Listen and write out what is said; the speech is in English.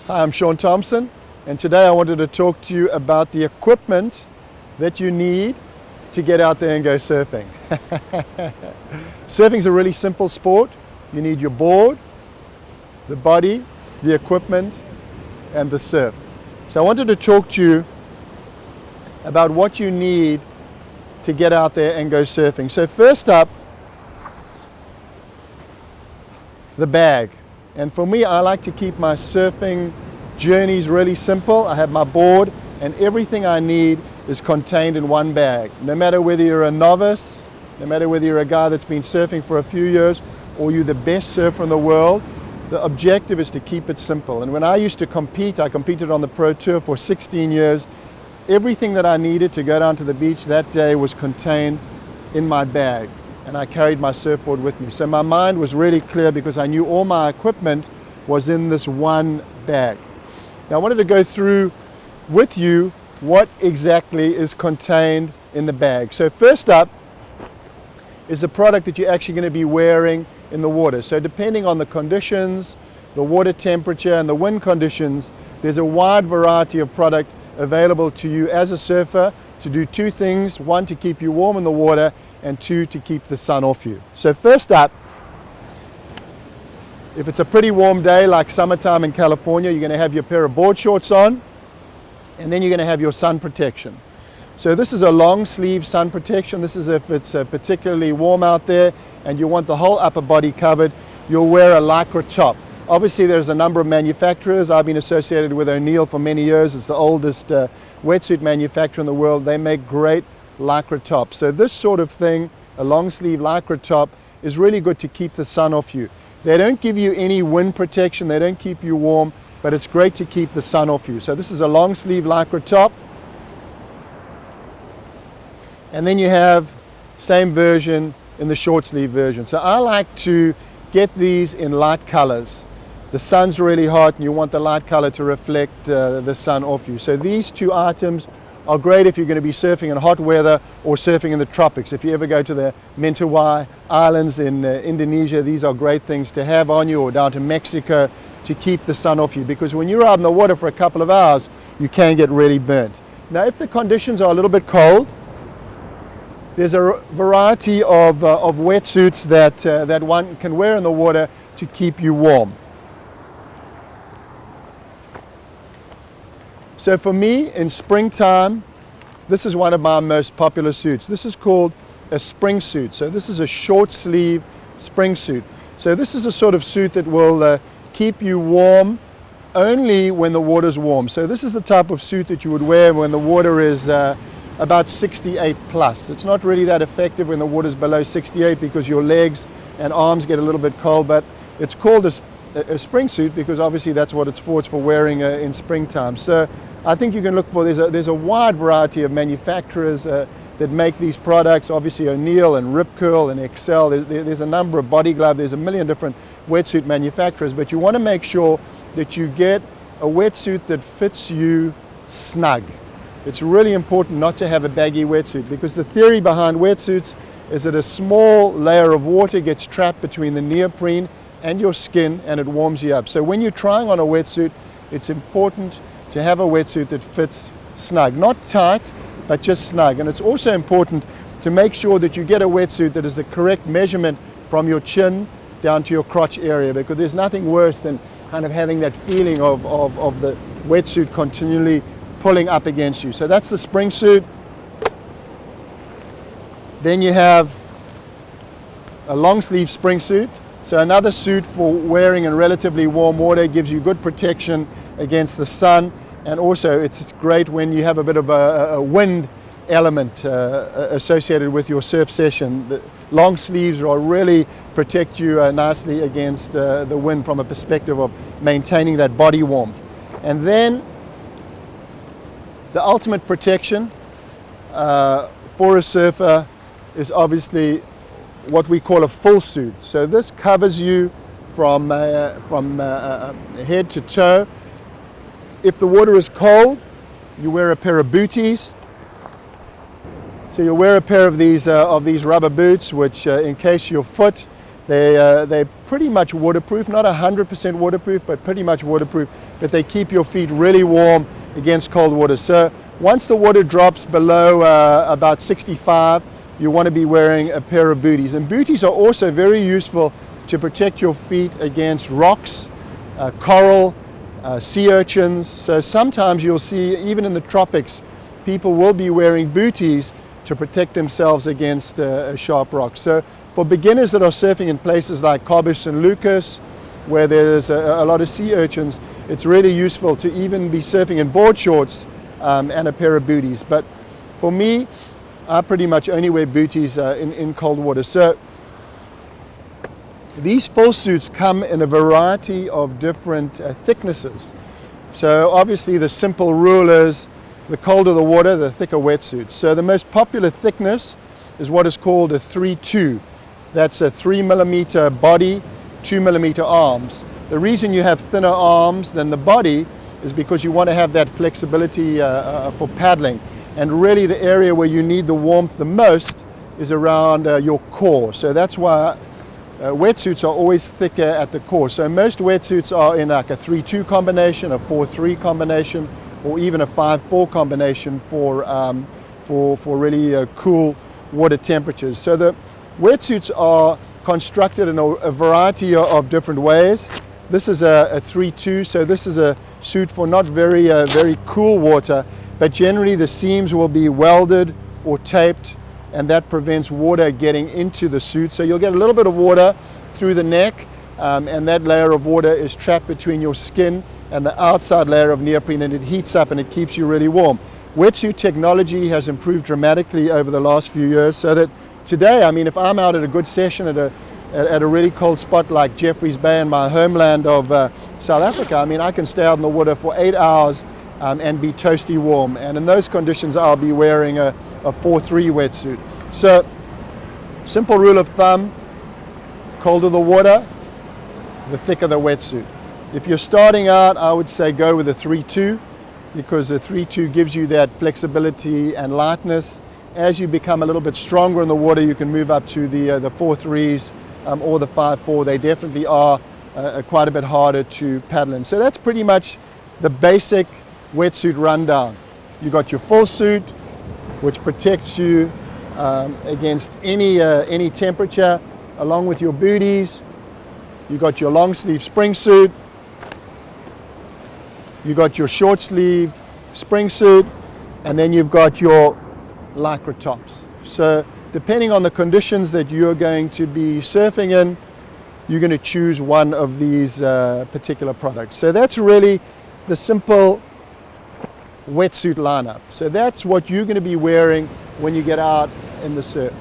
Hi, I'm Shaun Tomson, and today I wanted to talk to you about the equipment that you need to get out there and go surfing. Surfing is a really simple sport. You need your board, the body, the equipment, and the surf. So I wanted to talk to you about what you need to get out there and go surfing. So first up, the bag. And for me, I like to keep my surfing journeys really simple. I have my board, and everything I need is contained in one bag. No matter whether you're a novice, no matter whether you're a guy that's been surfing for a few years, or you're the best surfer in the world, the objective is to keep it simple. And when I used to compete, I competed on the Pro Tour for 16 years. Everything that I needed to go down to the beach that day was contained in my bag, and I carried my surfboard with me. So my mind was really clear because I knew all my equipment was in this one bag. Now I wanted to go through with you what exactly is contained in the bag. So first up is the product that you're actually going to be wearing in the water. So depending on the conditions, the water temperature and the wind conditions, there's a wide variety of product available to you as a surfer to do two things: one, to keep you warm in the water, and two, to keep the sun off you. So first up, if it's a pretty warm day like summertime in California, you're going to have your pair of board shorts on, and then you're going to have your sun protection. So this is a long sleeve sun protection. This is if it's particularly warm out there and you want the whole upper body covered. You'll wear a lycra top. Obviously there's a number of manufacturers. I've been associated with O'Neill for many years. It's the oldest wetsuit manufacturer in the world. They make great lycra top. So this sort of thing, a long sleeve lycra top, is really good to keep the sun off you. They don't give you any wind protection, they don't keep you warm, but it's great to keep the sun off you. So this is a long sleeve lycra top. And then you have same version in the short sleeve version. So I like to get these in light colors. The sun's really hot and you want the light color to reflect the sun off you. So these two items are great if you're going to be surfing in hot weather or surfing in the tropics. If you ever go to the Mentawai Islands in Indonesia, these are great things to have on you, or down to Mexico, to keep the sun off you, because when you're out in the water for a couple of hours, you can get really burnt. Now, if the conditions are a little bit cold, there's a variety of wetsuits that one can wear in the water to keep you warm. So for me, in springtime, this is one of my most popular suits. This is called a spring suit. So this is a short sleeve spring suit. So this is a sort of suit that will keep you warm only when the water's warm. So this is the type of suit that you would wear when the water is about 68 plus. It's not really that effective when the water's below 68 because your legs and arms get a little bit cold, but it's called a spring suit because obviously that's what it's for. It's for wearing in springtime. So I think you can look for, there's a wide variety of manufacturers that make these products. Obviously O'Neill and Rip Curl and Excel. There's a number of Body Glove. There's a million different wetsuit manufacturers, but you want to make sure that you get a wetsuit that fits you snug. It's really important not to have a baggy wetsuit, because the theory behind wetsuits is that a small layer of water gets trapped between the neoprene and your skin and it warms you up. So when you're trying on a wetsuit, it's important to have a wetsuit that fits snug. Not tight, but just snug. And it's also important to make sure that you get a wetsuit that is the correct measurement from your chin down to your crotch area, because there's nothing worse than kind of having that feeling of the wetsuit continually pulling up against you. So that's the spring suit. Then you have a long sleeve spring suit. So another suit for wearing in relatively warm water, gives you good protection against the sun, and also it's great when you have a bit of a wind element associated with your surf session. The long sleeves will really protect you nicely against the wind from a perspective of maintaining that body warmth. And then the ultimate protection for a surfer is obviously what we call a full suit. So this covers you from head to toe. If the water is cold, you wear a pair of booties. So you'll wear a pair of these rubber boots, which encase your foot. They're pretty much waterproof, not 100% waterproof, but pretty much waterproof, but they keep your feet really warm against cold water. So once the water drops below about 65, you want to be wearing a pair of booties. And booties are also very useful to protect your feet against rocks, coral, sea urchins. So sometimes you'll see, even in the tropics, people will be wearing booties to protect themselves against a sharp rock. So for beginners that are surfing in places like Cabo San Lucas, where there's a lot of sea urchins, it's really useful to even be surfing in board shorts and a pair of booties. But for me, I pretty much only wear booties in cold water. So these full suits come in a variety of different thicknesses. So obviously the simple rule is the colder the water, the thicker wetsuit. So the most popular thickness is what is called a 3-2. That's a 3mm body, 2mm arms. The reason you have thinner arms than the body is because you want to have that flexibility for paddling. And really the area where you need the warmth the most is around your core. So that's why wetsuits are always thicker at the core. So most wetsuits are in like a 3-2 combination, a 4-3 combination, or even a 5-4 combination for really cool water temperatures. So the wetsuits are constructed in a variety of different ways. This is a 3-2, so this is a suit for not very cool water, but generally the seams will be welded or taped, and that prevents water getting into the suit. So you'll get a little bit of water through the neck, and that layer of water is trapped between your skin and the outside layer of neoprene, and it heats up and it keeps you really warm. Wetsuit technology has improved dramatically over the last few years, so that today, I mean, if I'm out at a good session at a really cold spot like Jeffreys Bay in my homeland of South Africa, I mean, I can stay out in the water for 8 hours and be toasty warm. And in those conditions, I'll be wearing a 4-3 wetsuit. So, simple rule of thumb, colder the water, the thicker the wetsuit. If you're starting out, I would say go with a 3-2, because the 3-2 gives you that flexibility and lightness. As you become a little bit stronger in the water, you can move up to the 4-3s or the 5-4. They definitely are quite a bit harder to paddle in. So that's pretty much the basic wetsuit rundown. You got your full suit, which protects you against any temperature, along with your booties. You got your long sleeve spring suit. You got your short sleeve spring suit, and then you've got your lycra tops. So depending on the conditions that you're going to be surfing in, you're going to choose one of these particular products. So that's really the simple wetsuit lineup. So that's what you're going to be wearing when you get out in the surf.